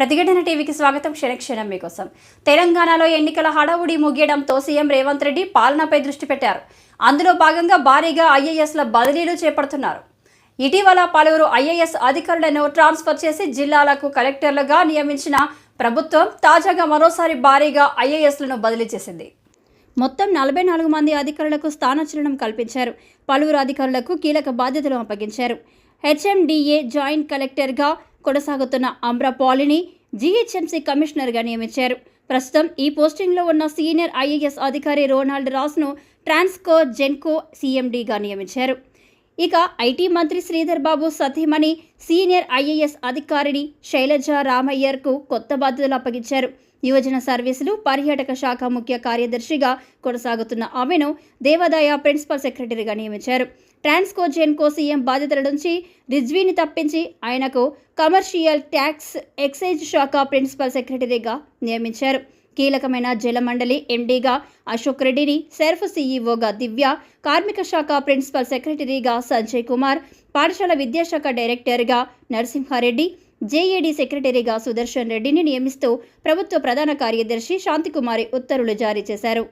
ప్రతిఘటన టీవీకి స్వాగతం. క్షణక్షణం మీకోసం. తెలంగాణలో ఎన్నికల హడావుడి ముగియడంతో సీఎం రేవంత్ రెడ్డి పాలనపై దృష్టి పెట్టారు. అందులో భాగంగా భారీగా ఐఏఎస్ల బదిలీలు చేపడుతున్నారు. ఇటీవల పలువురు ఐఏఎస్ అధికారులను ట్రాన్స్ఫర్ చేసి జిల్లాలకు కలెక్టర్లుగా నియమించిన ప్రభుత్వం తాజాగా మరోసారి భారీగా ఐఏఎస్లను బదిలీ చేసింది. మొత్తం 44 మంది అధికారులకు స్థానచలనం కల్పించారు. పలువురు అధికారులకు కీలక బాధ్యతలు అప్పగించారు. హెచ్ఎండిఏ జాయింట్ కలెక్టర్గా కొనసాగుతున్న అమ్రపాలిని జీహెచ్ఎంసీ కమిషనర్గా నియమించారు. ప్రస్తుతం ఈ పోస్టింగ్లో ఉన్న సీనియర్ ఐఏఎస్ అధికారి రోనాల్డ్ రాస్ను ట్రాన్స్కో జెన్కో సీఎండీగా నియమించారు. ఇక ఐటీ మంత్రి శ్రీధర్ బాబు సతీమణి సీనియర్ ఐఏఎస్ అధికారిని శైలజ రామయ్యర్కు కొత్త బాధ్యతలు అప్పగించారు. యువజన సర్వీసులు పర్యాటక శాఖ ముఖ్య కార్యదర్శిగా కొనసాగుతున్న ఆమెను దేవాదాయ ప్రిన్సిపల్ సెక్రటరీగా నియమించారు. ట్రాన్స్కో జెన్కో సీఎం బాధ్యతల నుంచి రిజ్వీని తప్పించి ఆయనకు కమర్షియల్ ట్యాక్స్ ఎక్సైజ్ శాఖ ప్రిన్సిపల్ సెక్రటరీగా నియమించారు. కీలకమైన జలమండలి ఎండీగా అశోక్ రెడ్డిని, సెర్ఫ్ సీఈఓగా దివ్య, కార్మిక శాఖ ప్రిన్సిపల్ సెక్రటరీగా సంజయ్ కుమార్, పాఠశాల విద్యాశాఖ డైరెక్టర్గా నరసింహారెడ్డి, జేఏడీ సెక్రటరీగా సుదర్శన్ రెడ్డిని నియమిస్తూ ప్రభుత్వ ప్రధాన కార్యదర్శి శాంతికుమారి ఉత్తర్వులు జారీ చేశారు.